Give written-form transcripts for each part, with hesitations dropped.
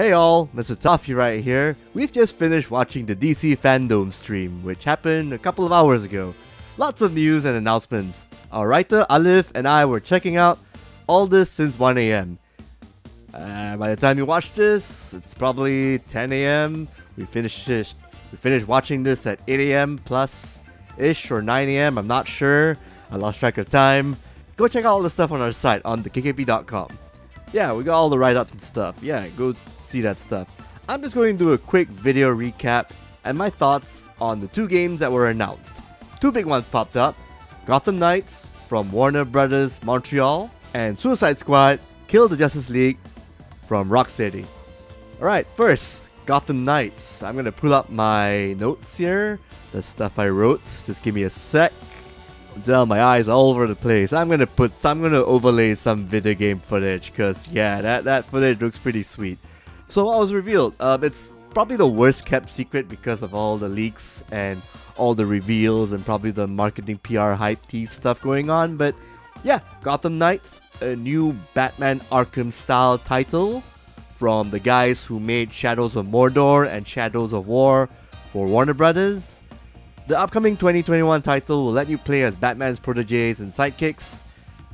Hey all, Mr Toffee right here. We've just finished watching the DC Fandome stream, which happened a couple of hours ago. Lots of news and announcements. Our writer Alif and I were checking out all this since 1 AM. By the time you watch this, it's probably 10 AM. We finished watching this at 8 AM plus-ish or 9 AM, I'm not sure. I lost track of time. Go check out all the stuff on our site on the KKP.com. Yeah, we got all the write-ups and stuff. Yeah, go see that stuff. I'm just going to do a quick video recap and my thoughts on the two games that were announced. Two big ones popped up. Gotham Knights from Warner Brothers Montreal and Suicide Squad Kill the Justice League from Rocksteady. Alright, first, Gotham Knights. I'm going to pull up my notes here. The stuff I wrote. Just give me a sec. Tell my eyes all over the place. I'm gonna overlay some video game footage because yeah, that footage looks pretty sweet. So what was revealed? It's probably the worst kept secret because of all the leaks and all the reveals and probably the marketing PR hype tease stuff going on. But yeah, Gotham Knights, a new Batman Arkham style title from the guys who made Shadows of Mordor and Shadows of War for Warner Brothers. The upcoming 2021 title will let you play as Batman's proteges and sidekicks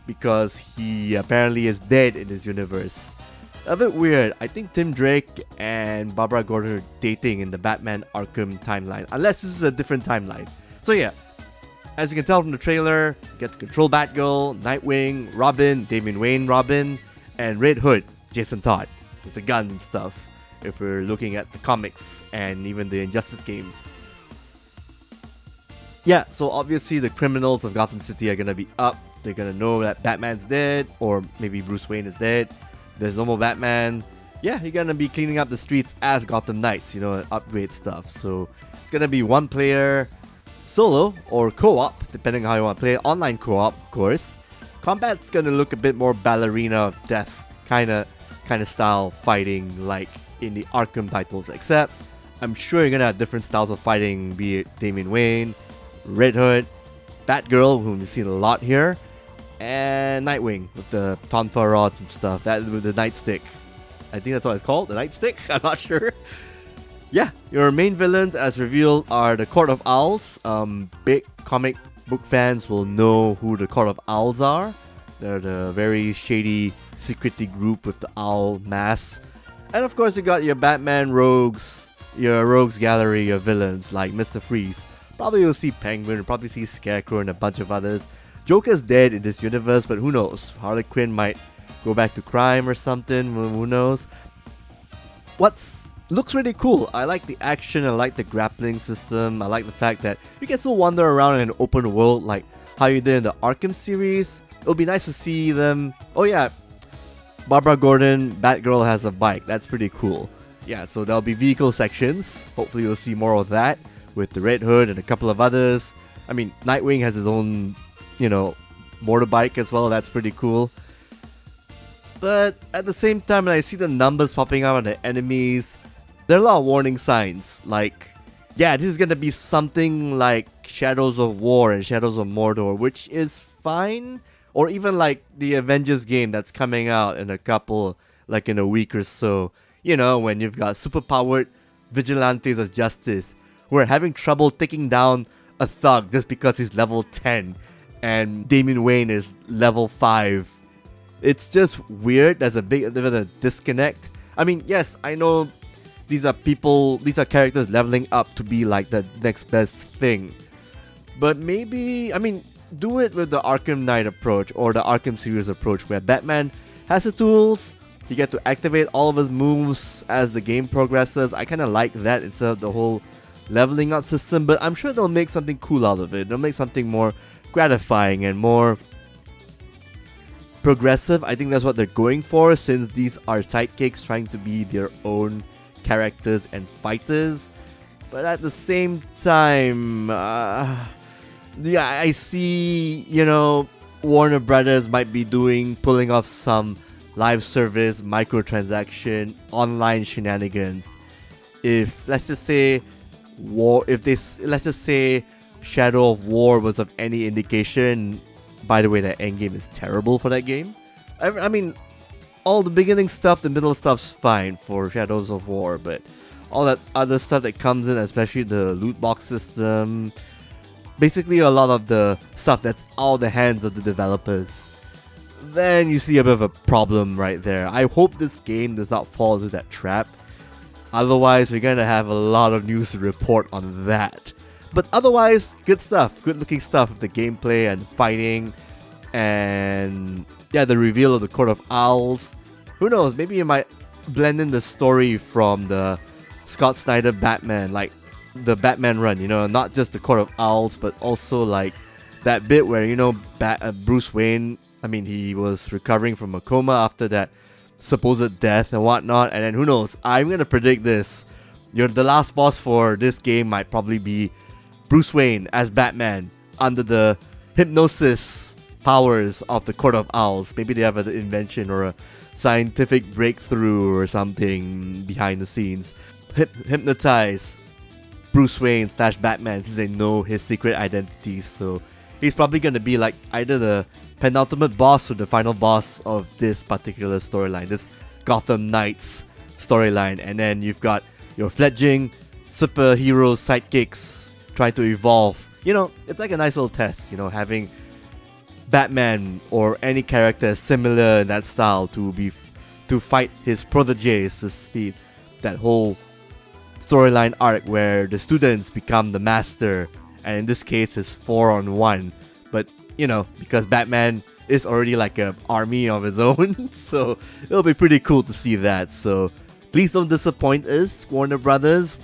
because he apparently is dead in his universe. A bit weird. I think Tim Drake and Barbara Gordon are dating in the Batman Arkham timeline, unless this is a different timeline. So yeah, as you can tell from the trailer, you get to control Batgirl, Nightwing, Robin, Damian Wayne Robin, and Red Hood, Jason Todd, with the guns and stuff, if we're looking at the comics and even the Injustice games. Yeah, so obviously the criminals of Gotham City are gonna be up. They're gonna know that Batman's dead, or maybe Bruce Wayne is dead. There's no more Batman. Yeah, you're gonna be cleaning up the streets as Gotham Knights, and upgrade stuff. So it's gonna be one player, solo, or co-op, depending on how you want to play. Online co-op, of course. Combat's gonna look a bit more ballerina of death, kinda style fighting like in the Arkham titles, except I'm sure you're gonna have different styles of fighting, be it Damian Wayne, Red Hood, Batgirl, whom we've seen a lot here, and Nightwing with the tonfa rods and stuff. That with the nightstick. I think that's what it's called, the nightstick? I'm not sure. Yeah, your main villains as revealed are the Court of Owls. Big comic book fans will know who the Court of Owls are. They're the very shady, secretive group with the owl mask. And of course you got your Batman rogues, your rogues gallery, your villains like Mr. Freeze. Probably you'll see Penguin, probably see Scarecrow and a bunch of others. Joker's dead in this universe, but who knows? Harley Quinn might go back to crime or something, who knows? Looks really cool. I like the action, I like the grappling system, I like the fact that you can still wander around in an open world like how you did in the Arkham series. It'll be nice to see them. Oh yeah, Barbara Gordon, Batgirl has a bike. That's pretty cool. Yeah, so there'll be vehicle sections. Hopefully you'll see more of that with the Red Hood and a couple of others. I mean, Nightwing has his own, motorbike as well. That's pretty cool. But at the same time, when I see the numbers popping out on the enemies, there are a lot of warning signs. Like, yeah, this is going to be something like Shadows of War and Shadows of Mordor, which is fine. Or even like the Avengers game that's coming out in in a week or so. When you've got superpowered vigilantes of justice who are having trouble taking down a thug just because he's level 10 and Damian Wayne is level 5. It's just weird. There's a bit of a disconnect. I mean, yes, I know these are characters leveling up to be like the next best thing. But maybe, do it with the Arkham Knight approach or the Arkham series approach where Batman has the tools, you get to activate all of his moves as the game progresses. I kind of like that instead of the whole leveling up system, but I'm sure they'll make something cool out of it. They'll make something more gratifying and more progressive. I think that's what they're going for, since these are sidekicks trying to be their own characters and fighters. But at the same time, I see, Warner Brothers might be pulling off some live service, microtransaction, online shenanigans. If let's just say Shadow of War was of any indication, by the way, that endgame is terrible for that game. I mean, all the beginning stuff, the middle stuff's fine for Shadows of War, but all that other stuff that comes in, especially the loot box system, basically a lot of the stuff that's out of the hands of the developers, then you see a bit of a problem right there. I hope this game does not fall into that trap. Otherwise, we're gonna have a lot of news to report on that. But otherwise, good stuff, good looking stuff with the gameplay and fighting, and yeah, the reveal of the Court of Owls. Who knows, maybe you might blend in the story from the Scott Snyder Batman, like the Batman run, you know, not just the Court of Owls, but also like that bit where, you know, Bruce Wayne, I mean, he was recovering from a coma after that supposed death and whatnot, and then who knows, I'm gonna predict this. The last boss for this game might probably be Bruce Wayne as Batman under the hypnosis powers of the Court of Owls. Maybe they have an invention or a scientific breakthrough or something behind the scenes. Hypnotize Bruce Wayne / Batman since they know his secret identity. So he's probably gonna be like either the penultimate boss or the final boss of this particular storyline, this Gotham Knights storyline. And then you've got your fledgling superhero sidekicks trying to evolve. You know, it's like a nice little test, you know, having Batman or any character similar in that style to fight his proteges, to see that whole storyline arc where the students become the master, and in this case it's 4-on-1. But you know, because Batman is already like an army of his own, so it'll be pretty cool to see that. So please don't disappoint us, Warner Brothers.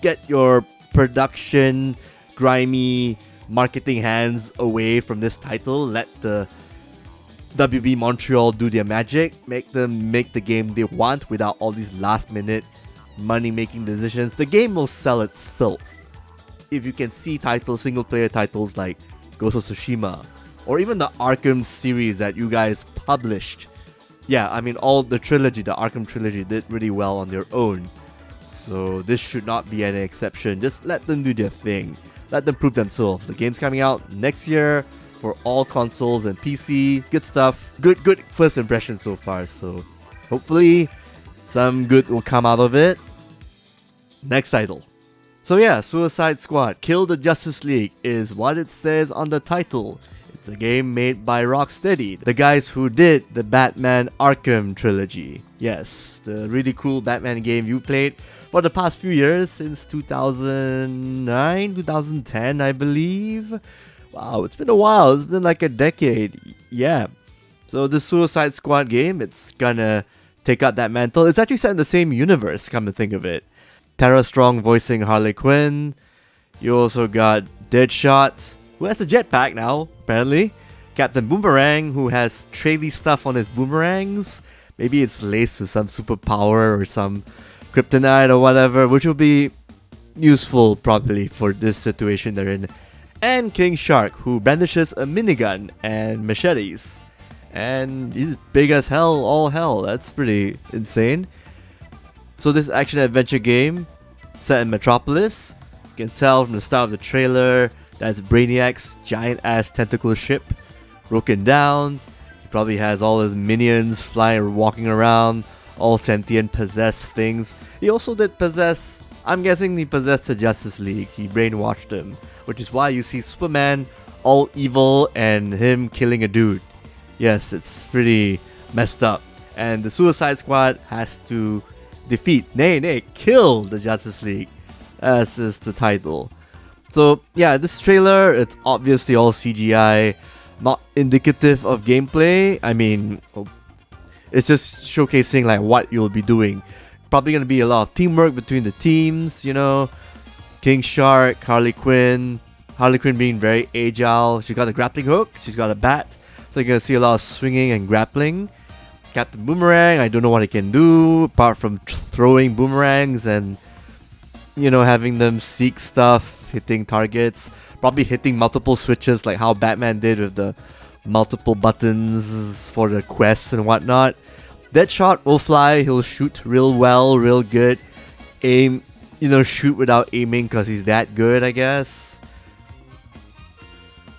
Get your production, grimy marketing hands away from this title. Let the WB Montreal do their magic. Make them make the game they want without all these last minute money making decisions. The game will sell itself. If you can see titles, single player titles like Ghost of Tsushima, or even the Arkham series that you guys published. Yeah, I mean, all the trilogy, the Arkham trilogy, did really well on their own. So this should not be any exception. Just let them do their thing. Let them prove themselves. The game's coming out next year for all consoles and PC. Good stuff. Good first impression so far. So hopefully some good will come out of it. Next title. So yeah, Suicide Squad Kill the Justice League is what it says on the title. It's a game made by Rocksteady, the guys who did the Batman Arkham trilogy. Yes, the really cool Batman game you played for the past few years, since 2009, 2010, I believe. Wow, it's been a while. It's been like a decade. Yeah. So the Suicide Squad game, it's gonna take out that mantle. It's actually set in the same universe, come to think of it. Tara Strong voicing Harley Quinn. You also got Deadshot, who has a jetpack now, apparently. Captain Boomerang, who has traily stuff on his boomerangs. Maybe it's laced with some superpower or some kryptonite or whatever, which will be useful probably for this situation they're in. And King Shark, who brandishes a minigun and machetes. And he's big as hell, all hell. That's pretty insane. So this action-adventure game, set in Metropolis. You can tell from the start of the trailer that's Brainiac's giant-ass tentacle ship, broken down. He probably has all his minions flying or walking around, all sentient possessed things. He also did possess, I'm guessing he possessed the Justice League. He brainwashed them, which is why you see Superman all evil and him killing a dude. Yes, it's pretty messed up. And the Suicide Squad has to defeat, kill the Justice League, as is the title. So yeah, this trailer, it's obviously all CGI, not indicative of gameplay. I mean, it's just showcasing like what you'll be doing. Probably gonna be a lot of teamwork between the teams, you know. King Shark, Harley Quinn being very agile. She's got a grappling hook, she's got a bat, so you're gonna see a lot of swinging and grappling. Captain Boomerang, I don't know what he can do apart from throwing boomerangs and, you know, having them seek stuff, hitting targets, probably hitting multiple switches like how Batman did with the multiple buttons for the quests and whatnot. Deadshot will fly, he'll shoot real well, real good. Aim, you know, shoot without aiming because he's that good, I guess.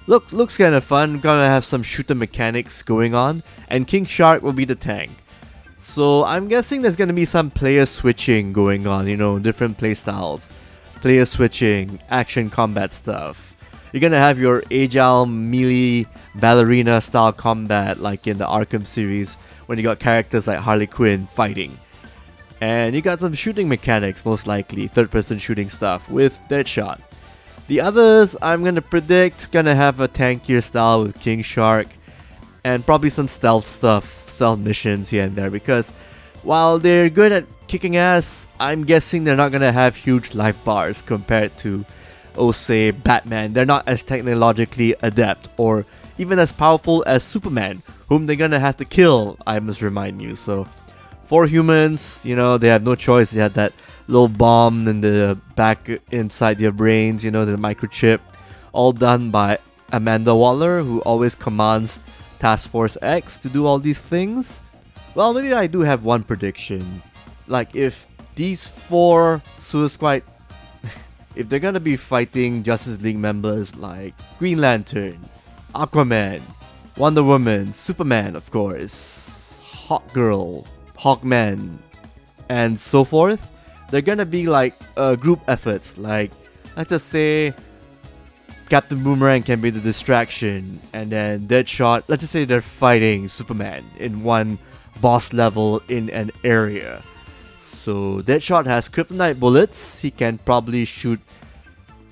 Looks kind of fun. Gonna have some shooter mechanics going on. And King Shark will be the tank. So I'm guessing there's gonna be some player switching going on, different playstyles. Player switching, action combat stuff. You're gonna have your agile melee ballerina style combat like in the Arkham series when you got characters like Harley Quinn fighting. And you got some shooting mechanics, most likely, third person shooting stuff with Deadshot. The others, I'm gonna predict, gonna have a tankier style with King Shark, and probably some stealth stuff, stealth missions here and there, because while they're good at kicking ass, I'm guessing they're not gonna have huge life bars compared to, say, Batman. They're not as technologically adept, or even as powerful as Superman, whom they're gonna have to kill, I must remind you. So, for humans, they have no choice. They have that little bomb in the back inside their brains, the microchip, all done by Amanda Waller, who always commands Task Force X to do all these things. Well, maybe I do have one prediction. Like, if these 4 Suicide Squad, if they're gonna be fighting Justice League members like Green Lantern, Aquaman, Wonder Woman, Superman, of course, Hawkgirl, Hawkman, and so forth, they're gonna be like group efforts. Like, let's just say Captain Boomerang can be the distraction, and then Deadshot, let's just say they're fighting Superman in one boss level in an area. So Deadshot has kryptonite bullets. He can probably shoot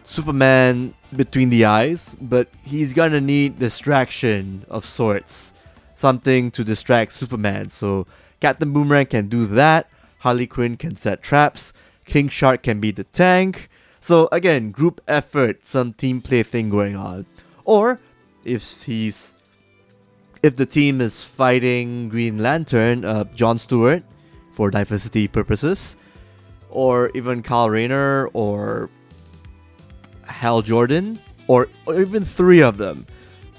Superman between the eyes, but he's gonna need distraction of sorts, something to distract Superman. So Captain Boomerang can do that, Harley Quinn can set traps, King Shark can be the tank. So again, group effort, some team play thing going on. Or if the team is fighting Green Lantern, Jon Stewart, for diversity purposes, or even Kyle Rayner, or Hal Jordan, or even 3 of them,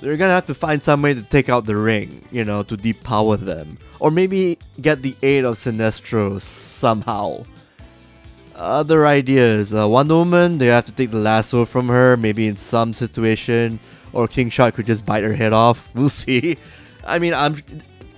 they're gonna have to find some way to take out the ring, to depower them. Or maybe get the aid of Sinestro somehow. Other ideas, Wonder Woman, they have to take the lasso from her, maybe in some situation, or King Shark could just bite her head off. We'll see. I mean,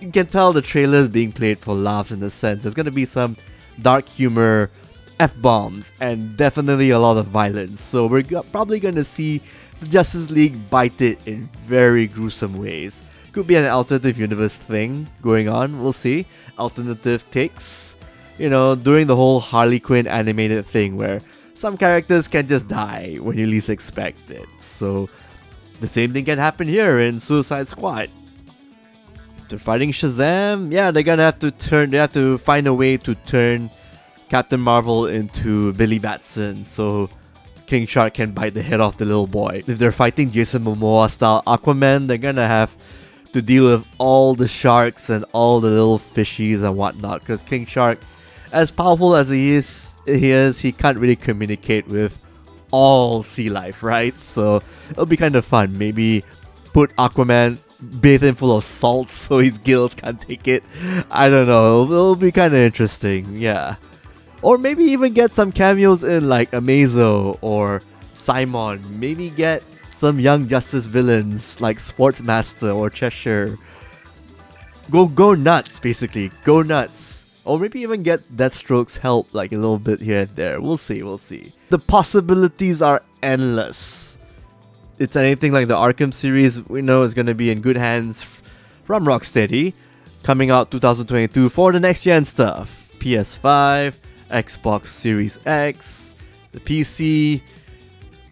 you can tell the trailer is being played for laughs in the sense. There's gonna be some dark humor, F-bombs, and definitely a lot of violence. So we're probably gonna see the Justice League bite it in very gruesome ways. Could be an alternative universe thing going on, we'll see. Alternative takes. During the whole Harley Quinn animated thing where some characters can just die when you least expect it. So the same thing can happen here in Suicide Squad. They're fighting Shazam. Yeah, they have to find a way to turn Captain Marvel into Billy Batson, so King Shark can bite the head off the little boy. If they're fighting Jason Momoa style Aquaman, they're gonna have to deal with all the sharks and all the little fishies and whatnot, because King Shark, as powerful as he is, he can't really communicate with all sea life, right? So it'll be kind of fun. Maybe put Aquaman, bathe him full of salt so his gills can't take it. I don't know. It'll be kind of interesting, yeah. Or maybe even get some cameos in like Amazo or Simon. Maybe get some Young Justice villains like Sportsmaster or Cheshire. Go nuts, basically. Go nuts. Or maybe even get Deathstroke's help like a little bit here and there. We'll see. The possibilities are endless. It's anything like the Arkham series, we know is going to be in good hands from Rocksteady. Coming out 2022 for the next gen stuff. PS5, Xbox Series X, the PC.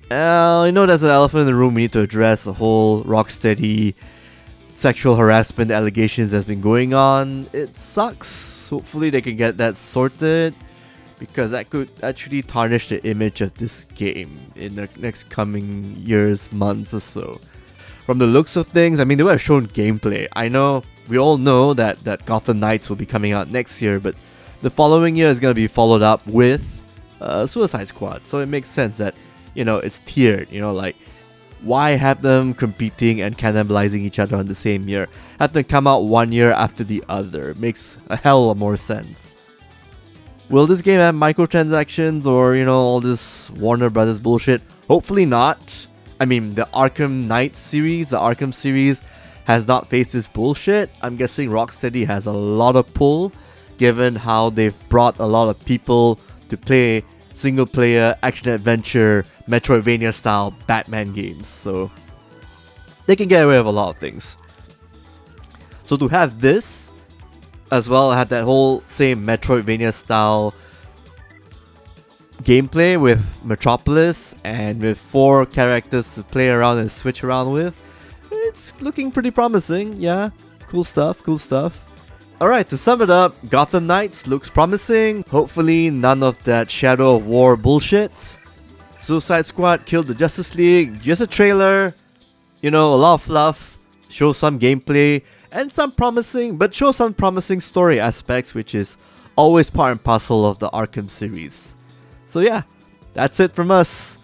There's an elephant in the room we need to address. The whole Rocksteady sexual harassment allegations that's been going on. It sucks. Hopefully they can get that sorted, because that could actually tarnish the image of this game in the next coming years, months or so. From the looks of things, I mean, they would have shown gameplay. I know, we all know that Gotham Knights will be coming out next year, but the following year is going to be followed up with Suicide Squad. So it makes sense that, it's tiered, why have them competing and cannibalizing each other on the same year? Have them come out one year after the other. It makes a hell of more sense. Will this game have microtransactions or, all this Warner Brothers bullshit? Hopefully not. I mean, the Arkham Knights series, the Arkham series, has not faced this bullshit. I'm guessing Rocksteady has a lot of pull, given how they've brought a lot of people to play single-player, action-adventure, Metroidvania-style Batman games. So they can get away with a lot of things. So to have this, as well as have that whole same Metroidvania-style gameplay with Metropolis and with 4 characters to play around and switch around with, it's looking pretty promising. Yeah, cool stuff, cool stuff. Alright, to sum it up, Gotham Knights looks promising. Hopefully none of that Shadow of War bullshit. Suicide Squad killed the Justice League. Just a trailer. You know, a lot of fluff. Show some gameplay. And some promising story aspects, which is always part and parcel of the Arkham series. So yeah, that's it from us.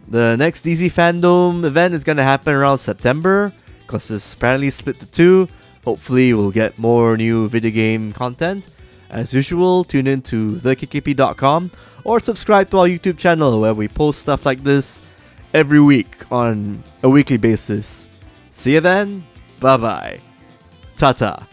The next DC Fandome event is gonna happen around September, because it's apparently split to 2. Hopefully we'll get more new video game content. As usual, tune in to thekkp.com or subscribe to our YouTube channel where we post stuff like this every week on a weekly basis. See you then, bye bye, ta-ta.